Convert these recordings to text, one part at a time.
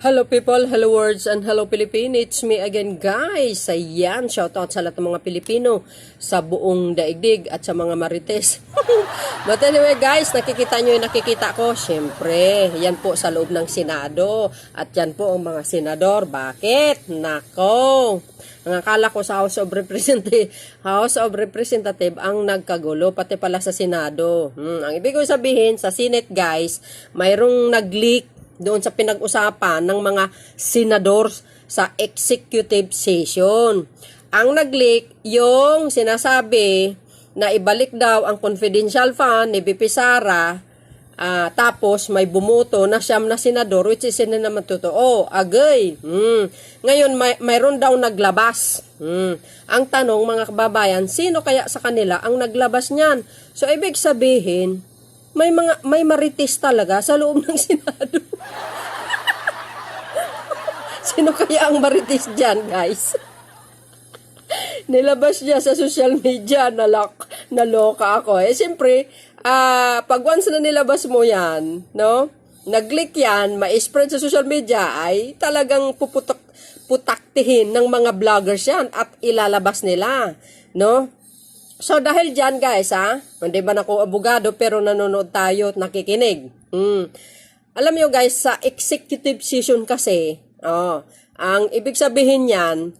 Hello people, hello words, and hello Philippines. It's me again guys. Ayan, shoutout sa lahat ng mga Pilipino sa buong daigdig at sa mga marites. But anyway guys, nakikita nyo yung nakikita ko. Siyempre, yan po sa loob ng Senado. At yan po ang mga senador. Bakit? Nako! Ang akala ko sa House of Representative ang nagkagulo, pati pala sa Senado. Ang ibig ko sabihin, sa Senate guys, mayroong nag-leak doon sa pinag-usapan ng mga senador sa executive session. Ang nag-leak, yung sinasabi na ibalik daw ang confidential fund ni BP Sara, tapos may bumuto na siyam na senador, which is hindi naman totoo. Agay. Ngayon, mayroon daw naglabas. Ang tanong, mga kababayan, sino kaya sa kanila ang naglabas niyan? So, ibig sabihin, may marites talaga sa loob ng Senado. Sino kaya ang marites dyan, guys? Nilabas niya sa social media, naloka ako. Siyempre, pag once na nilabas mo yan, no? Nag-click yan, ma-spread sa social media, ay talagang putaktihin ng mga vloggers yan at ilalabas nila, no? So, dahil dyan, guys, hindi ba ako abogado, pero nanonood tayo at nakikinig. Alam nyo, guys, sa executive session kasi, ang ibig sabihin yan,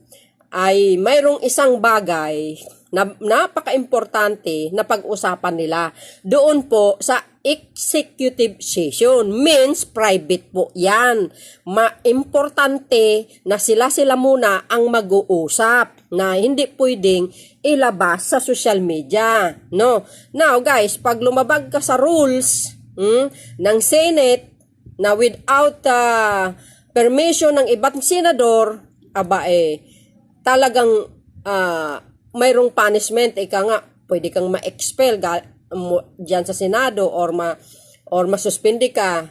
ay mayroong isang bagay na napaka-importante na pag-usapan nila. Doon po sa executive session, means private po yan. Importante na sila muna ang mag-uusap na hindi pwedeng ilabas sa social media. No? Now guys, pag lumabag ka sa rules ng Senate na without permission ng ibang senador, talagang mayroong punishment. Ika nga, pwede kang ma-expel dyan sa Senado or masuspindi ka.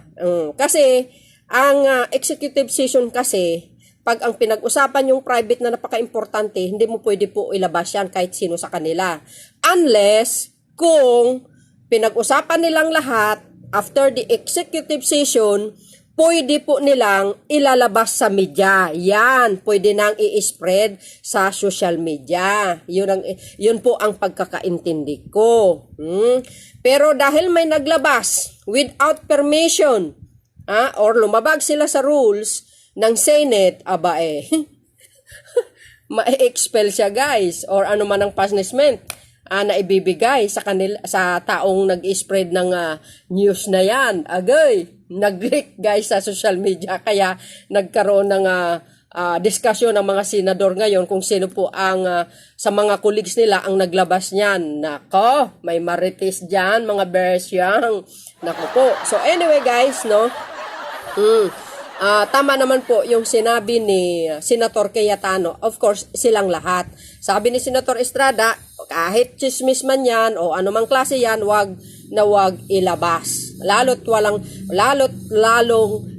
Kasi, ang executive session kasi, pag ang pinag-usapan yung private na napaka-importante, hindi mo pwede po ilabas yan kahit sino sa kanila. Unless, kung pinag-usapan nilang lahat, after the executive session, pwede po nilang ilalabas sa media. Yan, pwede nang i-spread sa social media. Yun po ang pagkakaintindi ko. Pero dahil may naglabas without permission, or lumabag sila sa rules ng Senate, ma-expel siya guys, or ano man ang punishment na ibibigay sa kanila, sa taong nag-spread ng news na yan. Nag-leak guys sa social media, kaya nagkaroon ng diskusyon ng mga senador ngayon kung sino po ang sa mga colleagues nila ang naglabas niyan. Nako, may marites dyan, mga bears yang. Nako po. So anyway guys, no? Tama naman po yung sinabi ni Senator Cayetano. Of course, silang lahat. Sabi ni Senator Estrada, kahit chismis man yan o anumang klase yan, wag ilabas. Lalong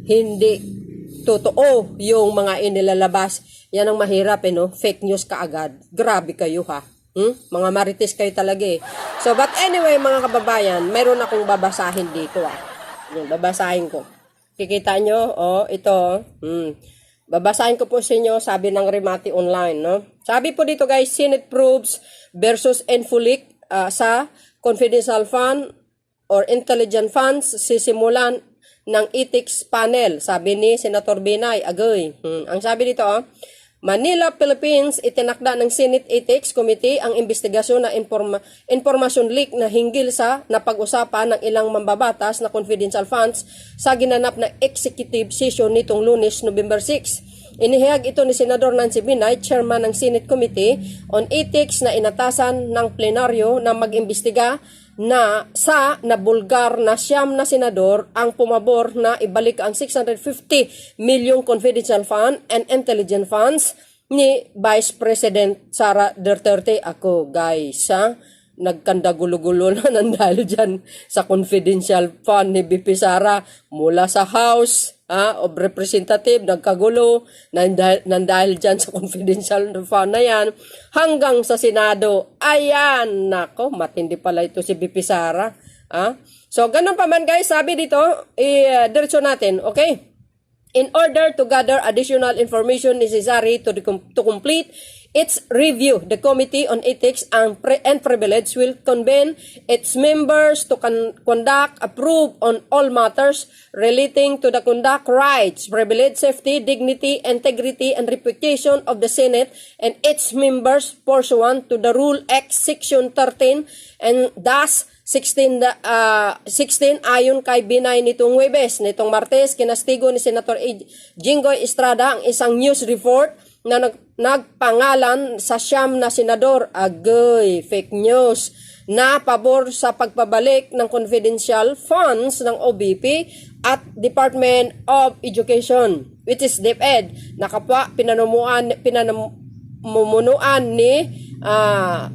hindi totoo yung mga inilalabas. Yan ang mahirap, no? Fake news kaagad. Grabe kayo, ha? Mga marites kayo talaga, eh. So, but anyway, mga kababayan, mayroon akong babasahin dito, Yung babasahin ko. Kikita nyo, ito. Babasahin ko po sa inyo, sabi ng Remati Online, no? Sabi po dito guys, Senate proves versus Enfulic sa confidential fund or intelligent funds sisimulan ng ethics panel, sabi ni Senator Binay. Ang sabi dito, Manila, Philippines, itinakda ng Senate Ethics Committee ang investigasyon na information leak na hinggil sa napag-usapan ng ilang mambabatas na confidential funds sa ginanap na executive session nitong Lunes, November 6. Inihayag ito ni Senador Nancy Binay, chairman ng Senate Committee on Ethics, na inatasan ng plenaryo na mag-imbestiga na nabulgar na siyam na senador ang pumabor na ibalik ang 650 milyong confidential fund and intelligent funds ni Vice President Sara Duterte. Guys, nagkandagulo-gulo na dahil dyan sa confidential fund ni BP Sara mula sa House of Representative, nagkagulo nandahil dyan sa confidential fund na yan hanggang sa Senado. Ayan, nako, matindi pala ito si BP Sara. So, ganun pa man guys, sabi dito, diretso natin, okay? in order to gather additional information necessary to complete its review. The Committee on Ethics and Privilege will convene its members to conduct, approve on all matters relating to the conduct rights, privilege, safety, dignity, integrity, and reputation of the Senate and its members pursuant to the Rule X Section 13 and thus 16 ayon kay Binay nitong Huwebes. Nitong Martes, kinastigo ni Senator Jinggoy Estrada ang isang news report na nagpangalan sa siyam na senador, agoy, fake news, na pabor sa pagpabalik ng confidential funds ng OBP at Department of Education, which is DepEd, na kapwa pinamumunuan ni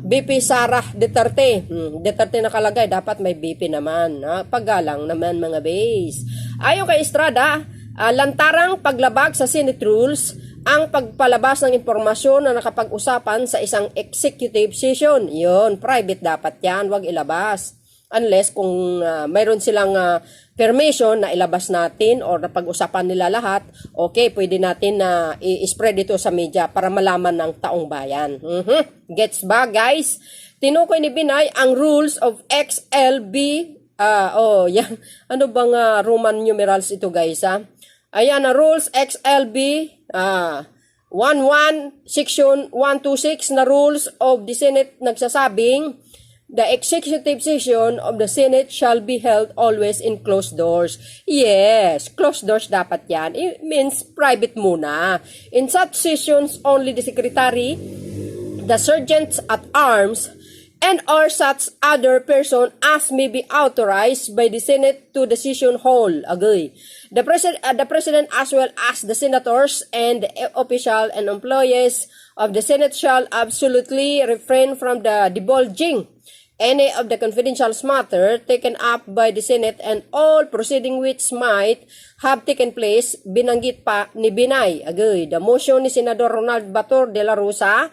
BP Sara Duterte. Duterte nakalagay, dapat may BP naman. Paggalang naman mga base. Ayon kay Estrada, lantarang paglabag sa Senate rules ang pagpalabas ng impormasyon na nakapag-usapan sa isang executive session. Yun, private dapat yan, wag ilabas. Unless kung mayroon silang permission na ilabas natin or napag-usapan nila lahat, okay, pwede natin na i-spread ito sa media para malaman ng taong bayan. Gets ba, guys? Tinukoy ni Binay ang rules of XLB. Yan. Ano bang Roman numerals ito, guys? Ayan, rules XLB 11 section 126 na rules of the Senate nagsasabing the executive session of the Senate shall be held always in closed doors. Yes, closed doors dapat yan. It means private muna. In such sessions, only the secretary, the sergeants at arms, and or such other person as may be authorized by the Senate to the session hall. Agay. The president as well as the senators and the official and employees of the Senate shall absolutely refrain from the divulging any of the confidential matter taken up by the Senate and all proceeding which might have taken place, binanggit pa ni Binay. Agay, the motion ni Senador Ronald Bator de la Rosa,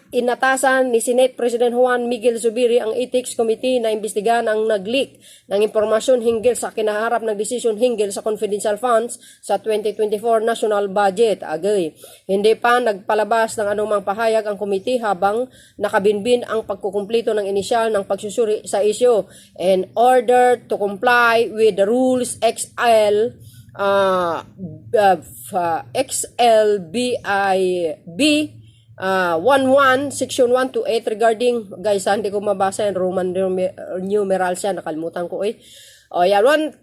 inatasan ni Senate President Juan Miguel Zubiri ang Ethics Committee na imbestigahan ang nag-leak ng impormasyon hinggil sa kinaharap ng desisyon hinggil sa confidential funds sa 2024 national budget. Agay, hindi pa nagpalabas ng anumang pahayag ang committee habang nakabinbin ang pagkukumplito ng inisyal ng pagsusuri sa issue in order to comply with the rules XLBIB 11 section 1 to 8 regarding, guys, hindi ko mabasa yung Roman numerals yan, nakalimutan ko yan, 128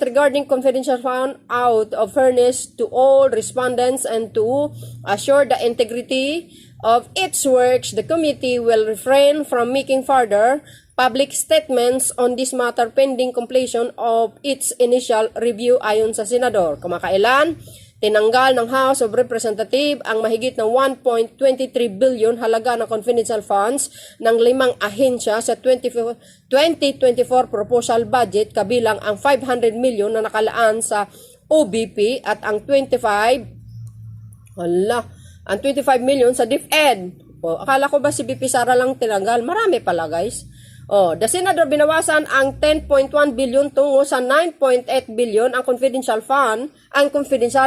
regarding confidential fund out of fairness to all respondents and to assure the integrity of its works, the committee will refrain from making further public statements on this matter pending completion of its initial review. Ayon sa senador, kamakailan tinanggal ng House of Representatives ang mahigit ng 1.23 billion halaga ng confidential funds ng 5 ahensya sa 2024 proposal budget, kabilang ang 500 million na nakalaan sa OBP at ang 25 million sa DepEd. Akala ko ba si BP Sara lang tinanggal? Marami pala, guys. The Senador binawasan ang 10.1 billion tungo sa 9.8 billion ang confidential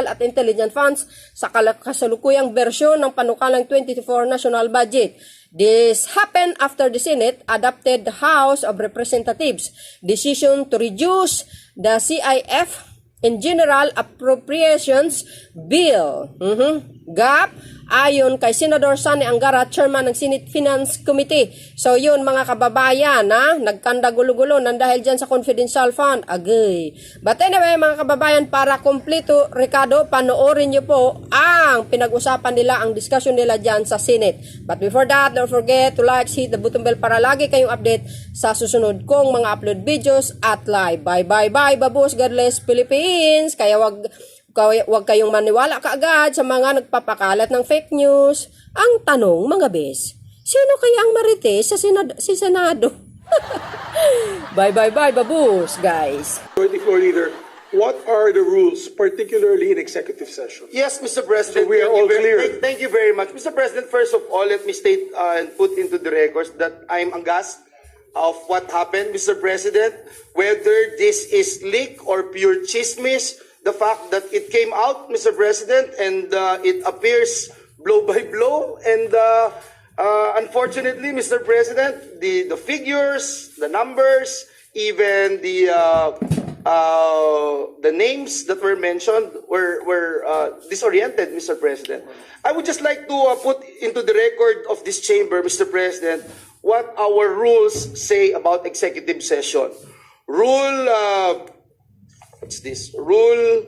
at intelligent funds sa kasalukuyang bersyon ng panukalang 2024 national budget. This happened after the Senate adopted the House of Representatives decision to reduce the CIF in General Appropriations Bill. GAP, ayon kay Senador Sani Angara, chairman ng Senate Finance Committee. So yun mga kababayan, nagkanda gulo-gulo nang dahil dyan sa confidential fund. Agay. But anyway mga kababayan, para kompleto, Ricardo, panoorin nyo po ang pinag-usapan nila, ang discussion nila dyan sa Senate. But before that, don't forget to like, hit the button bell para lagi kayong update sa susunod kong mga upload videos at live. Bye, babos, God bless Philippines. Kaya wag kayong maniwala kaagad sa mga nagpapakalat ng fake news. Ang tanong, mga bes, sino kaya ang marites sa Senado? Bye, babos, guys. 24 leader, what are the rules, particularly in executive session? Yes, Mr. President. So we are all clear. Thank you very much. Mr. President, first of all, let me state and put into the records that I'm aghast of what happened, Mr. President, whether this is leak or pure chismis, the fact that it came out, Mr. President, and it appears blow by blow, and unfortunately, Mr. President, the figures, the numbers, even the names that were mentioned were disoriented, Mr. President. I would just like to put into the record of this chamber, Mr. President, what our rules say about executive session. What's this? Rule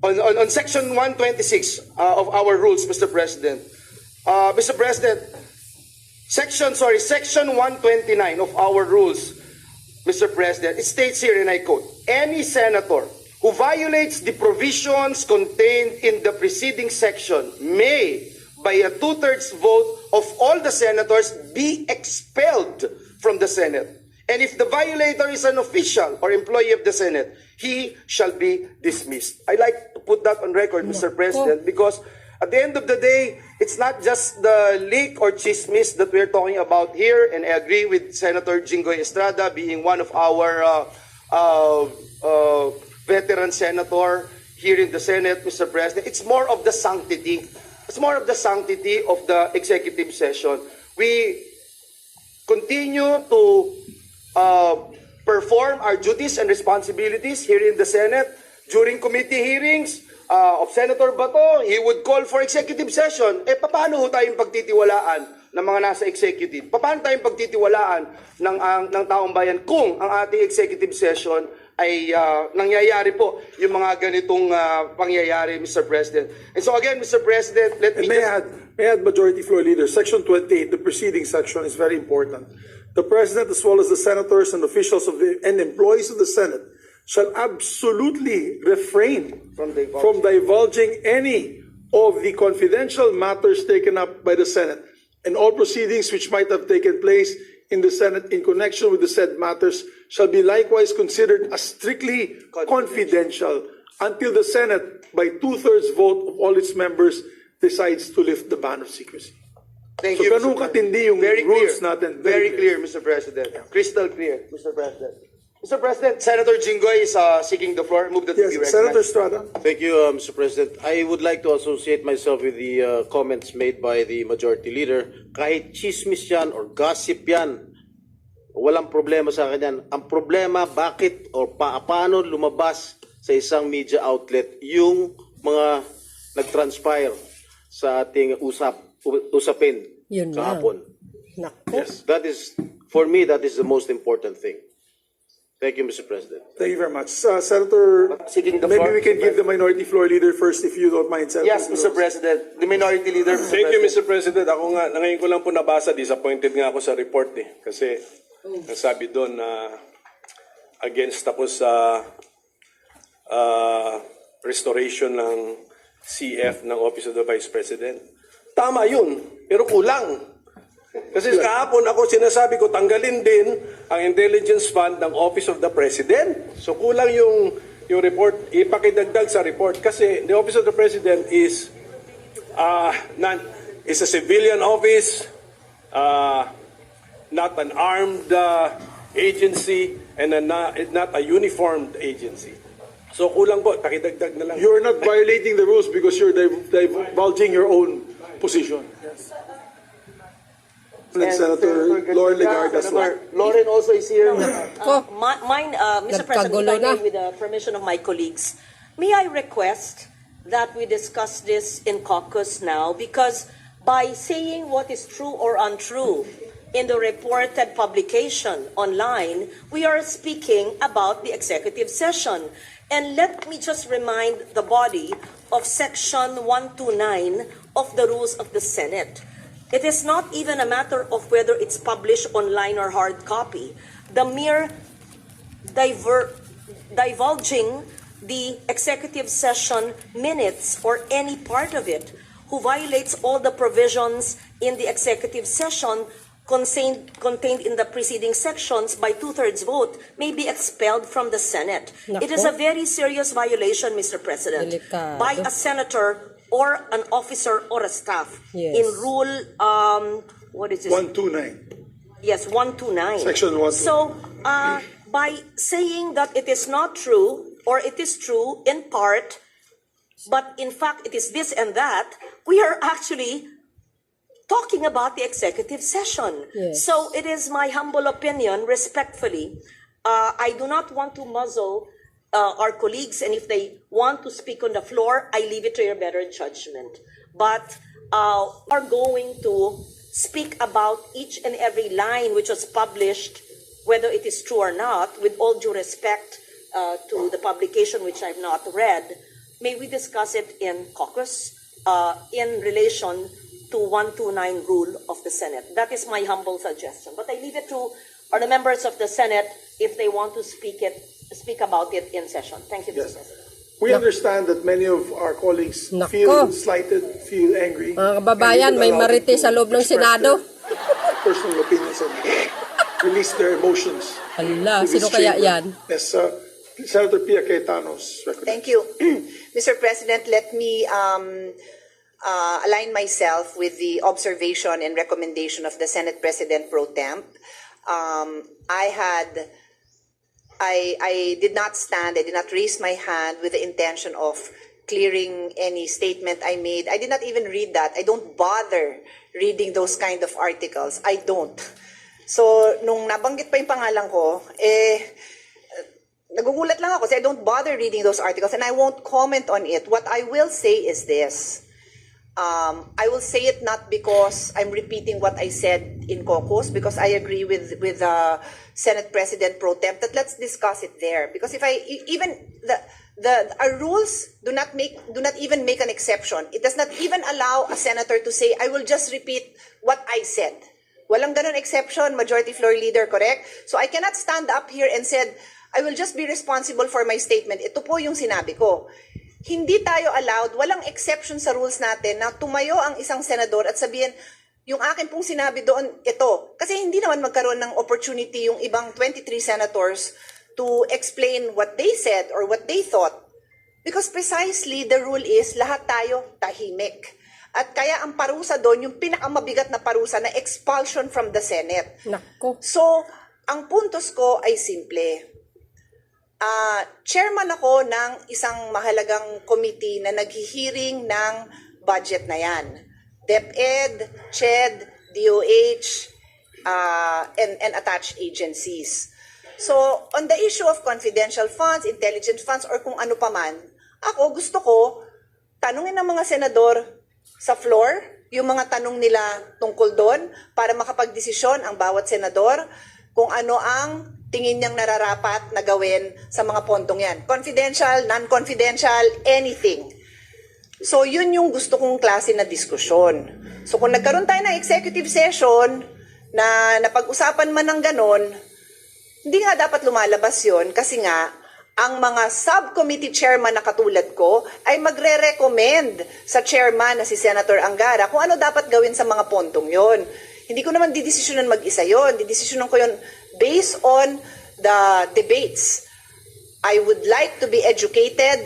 on section 126 of our rules, Mr. President. Mr. President, section 129 of our rules, Mr. President, it states here, and I quote, any senator who violates the provisions contained in the preceding section may, by a 2/3 vote of all the senators, be expelled from the Senate. And if the violator is an official or employee of the Senate, he shall be dismissed. I like to put that on record, Mr. President, because at the end of the day, it's not just the leak or chismis that we're talking about here, and I agree with Senator Jinggoy Estrada being one of our veteran senator here in the Senate, Mr. President. It's more of the sanctity. It's more of the sanctity of the executive session. We continue to perform our duties and responsibilities here in the Senate. During committee hearings of Senator Bato, he would call for executive session. Paano tayong pagtitiwalaan ng mga nasa executive? Paano tayong pagtitiwalaan ng taong bayan kung ang ating executive session ay nangyayari po yung mga ganitong pangyayari, Mr. President. And so again, Mr. President, let me May I add, Majority Floor Leader, Section 28, the preceding section, is very important. The President, as well as the senators and officials and employees of the Senate, shall absolutely refrain from divulging any of the confidential matters taken up by the Senate, and all proceedings which might have taken place in the Senate in connection with the said matters shall be likewise considered as strictly confidential until the Senate, by 2/3 vote of all its members, decides to lift the ban of secrecy. Thank So you, ganun Mr. katindi yung Very rules clear. natin. Very clear, Mr. President. Crystal clear, Mr. President. Mr. President, Senator Jinggoy is seeking the floor. Move that to be Yes, recognized. Senator Estrada. Thank you, Mr. President. I would like to associate myself with the comments made by the Majority Leader. Kahit chismis yan or gossip yan, walang problema sa akin yan. Ang problema, bakit o paano lumabas sa isang media outlet yung mga nag-transpire sa ating usapin Yun lang. kahapon. Nako. That is, for me, that is the most important thing. Thank you, Mr. President. Thank you very much. Senator, Seeking the maybe floor, we can Mr. give the Minority Floor Leader first if you don't mind, Senator. Yes, Mr. President. The Minority Leader, Mr. Thank you, President. Mr. President. Ako nga, ngayon ko lang po nabasa, disappointed nga ako sa report eh. Kasi, nasabi doon na against ako sa restoration ng CF ng Office of the Vice President. Tama yun, pero kulang. Kasi kahapon ako sinasabi ko, tanggalin din ang intelligence fund ng Office of the President. So kulang yung report, ipakidagdag sa report. Kasi the Office of the President is is a civilian office, not an armed agency, and not a uniformed agency. So kulang po, pakidagdag na lang. You're not violating the rules because you're divulging your own position. Yes. And Senator Lauren Legarda. Senator Lauren also is here. Mine, Mr. President, Nagkagulo if I na. may, with the permission of my colleagues, may I request that we discuss this in caucus now, because by saying what is true or untrue in the reported publication online, we are speaking about the executive session. And let me just remind the body of Section 129 of the Rules of the Senate. It is not even a matter of whether it's published online or hard copy. The mere divulging the executive session minutes or any part of it who violates all the provisions in the executive session contained in the preceding sections by 2/3 vote may be expelled from the Senate. Nako. It is a very serious violation, Mr. President, Delikado. by a senator or an officer or a staff. Yes. In Rule, what is this? 129. Yes, 129. Section 129. So, by saying that it is not true, or it is true in part, but in fact it is this and that, we are actually talking about the executive session. Yes. So it is my humble opinion, respectfully, I do not want to muzzle our colleagues, and if they want to speak on the floor, I leave it to your better judgment. But are going to speak about each and every line which was published, whether it is true or not, with all due respect to the publication which I've not read. May we discuss it in caucus in relation to 129 rule of the Senate. That is my humble suggestion. But I leave it to the members of the Senate if they want to speak about it in session. Thank you, Mr. Yes. President. We understand that many of our colleagues Nako. feel slighted, feel angry. Mga kababayan, and we may would allow them marites to sa loob ng express Senado. their personal opinions and release their emotions. Hala, to this sino kaya chamber. yan? Yes, Senator Pia Cayetanos. Thank you. Mr. President, let me align myself with the observation and recommendation of the Senate President Pro Temp. I did not raise my hand with the intention of clearing any statement I made. I did not even read that. I don't bother reading those kind of articles. I don't. So, nung nabanggit pa yung pangalan ko, nagugulat lang ako kasi I don't bother reading those articles and I won't comment on it. What I will say is this. I will say it not because I'm repeating what I said in caucus, because I agree with Senate President Pro Temp that let's discuss it there. Because if our rules do not even make an exception. It does not even allow a senator to say, I will just repeat what I said. Walang ganun exception, Majority Floor Leader, correct? So I cannot stand up here and said, I will just be responsible for my statement. Ito po yung sinabi ko. Hindi tayo allowed, walang exception sa rules natin na tumayo ang isang senador at sabihin, yung akin pong sinabi doon, ito. Kasi hindi naman magkaroon ng opportunity yung ibang 23 senators to explain what they said or what they thought. Because precisely the rule is, lahat tayo tahimik. At kaya ang parusa doon, yung pinakamabigat na parusa na expulsion from the Senate. Nako. So, ang puntos ko ay simple. Chairman ako ng isang mahalagang committee na naghihiring ng budget na yan. DepEd, CHED, DOH, and attached agencies. So, on the issue of confidential funds, intelligence funds, or kung ano pa man, ako gusto ko, tanungin ng mga senador sa floor, yung mga tanong nila tungkol doon, para makapagdesisyon ang bawat senador kung ano ang tingin niyang nararapat na gawin sa mga pondong yan. Confidential, non-confidential, anything. So, yun yung gusto kong klase na diskusyon. So, kung nagkaroon tayo ng executive session na napag-usapan man ng ganon, hindi nga dapat lumalabas yun kasi nga, ang mga subcommittee chairman na katulad ko ay magre-recommend sa chairman na si Senator Angara kung ano dapat gawin sa mga pondong yon. Hindi ko naman didesisyonan mag-isa yon. Didesisyonan ko yon based on the debates. I would like to be educated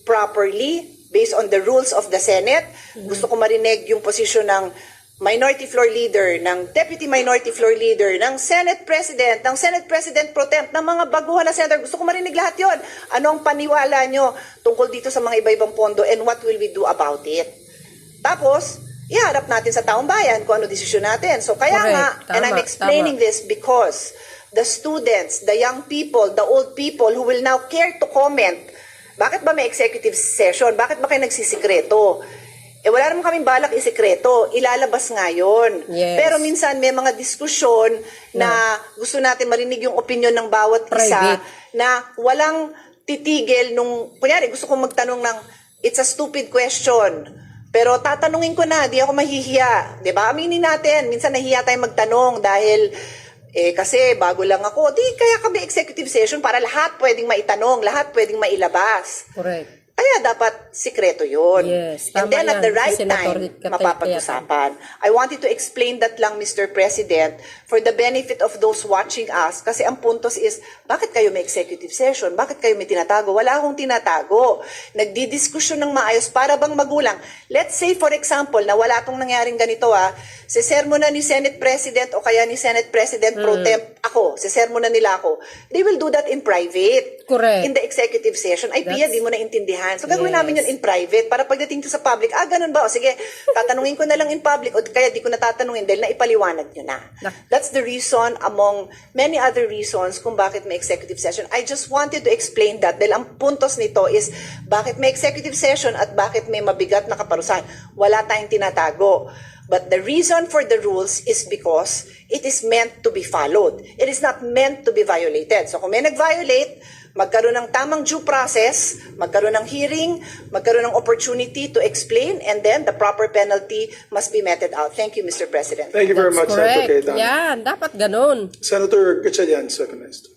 properly based on the rules of the Senate. Gusto ko marinig yung posisyon ng Minority Floor Leader, ng Deputy Minority Floor Leader, ng Senate President, ng Senate President Pro Temp, ng mga baguhan na senator. Gusto ko marinig lahat yon. Ano ang paniwala nyo tungkol dito sa mga iba-ibang pondo and what will we do about it? Tapos, iharap natin sa taong bayan kung ano desisyon natin. So kaya Correct. nga, and Tama, I'm explaining this because the students, the young people, the old people who will now care to comment, bakit ba may executive session? Bakit ba kayo nagsisikreto? Wala naman kaming balak isikreto. Ilalabas nga yun. Yes. Pero minsan may mga diskusyon na gusto natin marinig yung opinion ng bawat isa Private. na walang titigil nung, kunyari gusto kong magtanong ng, it's a stupid question. Pero tatanungin ko na, di ako mahihiya. Diba? Aminin natin, minsan nahihiya tayo magtanong dahil kasi bago lang ako. Di kaya kami executive session para lahat pwedeng maitanong, lahat pwedeng mailabas. Correct. Ay Kaya dapat sikreto yun. Yes, And tama then at yan. the right Si Senator time, Katay- mapapag-usapan. I wanted to explain that lang, Mr. President, for the benefit of those watching us. Kasi ang puntos is, bakit kayo may executive session? Bakit kayo may tinatago? Wala akong tinatago. Nagdidiskusyon ng maayos para bang magulang. Let's say, for example, na wala tong nangyaring ganito sisermo na ni Senate President o kaya ni Senate President Pro Temp ako, sisermo na nila ako. They will do that in private. Correct. In the executive session. Ay, Pia, di mo naintindihan. So, gagawin namin yun in private para pagdating to sa public, ganun ba? O sige, tatanungin ko na lang in public o kaya di ko na tatanungin dahil naipaliwanag nyo na. That's the reason among many other reasons kung bakit may executive session. I just wanted to explain that dahil ang puntos nito is bakit may executive session at bakit may mabigat na kaparusahan. Wala tayong tinatago. But the reason for the rules is because it is meant to be followed. It is not meant to be violated. So kung may nag-violate, magkaroon ng tamang due process, magkaroon ng hearing, magkaroon ng opportunity to explain, and then the proper penalty must be meted out. Thank you, Mr. President. Thank you very much, Senator Correct. Cayetano. Yan, dapat ganun. Senator Gatchalian, recognized.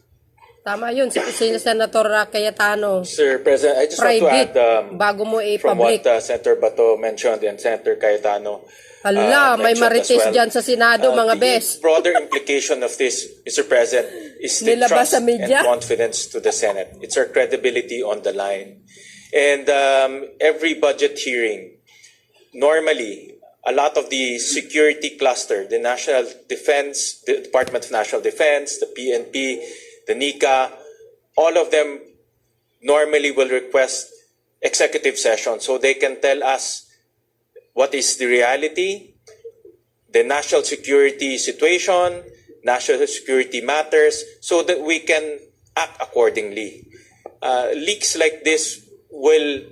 Tama yun, si Senator Cayetano. Sir President, I just want to Private, add bago mo from what i-public. Senator Bato mentioned and Senator Cayetano. Hala, may mentioned marites as well. dyan sa Senado, mga The bes. broader implication of this, Mr. President, is the Nilabas trust sa media. and confidence to the Senate. It's our credibility on the line. And every budget hearing, normally, a lot of the security cluster, the National Defense, the Department of National Defense, the PNP, the NICA, all of them normally will request executive session so they can tell us what is the reality, the national security situation, national security matters, so that we can act accordingly. Leaks like this will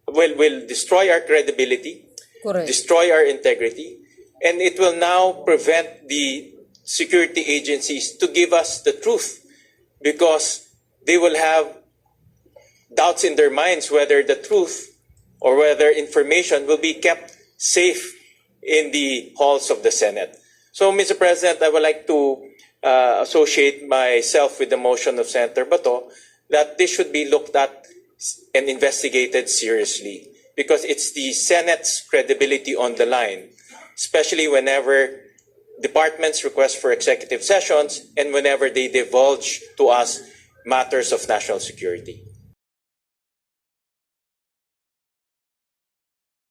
will destroy our credibility, Correct. destroy our integrity, and it will now prevent the security agencies to give us the truth because they will have doubts in their minds whether the truth or whether information will be kept safe in the halls of the Senate. So, Mr. President, I would like to associate myself with the motion of Senator Bato that this should be looked at and investigated seriously because it's the Senate's credibility on the line, especially whenever departments request for executive sessions and whenever they divulge to us matters of national security.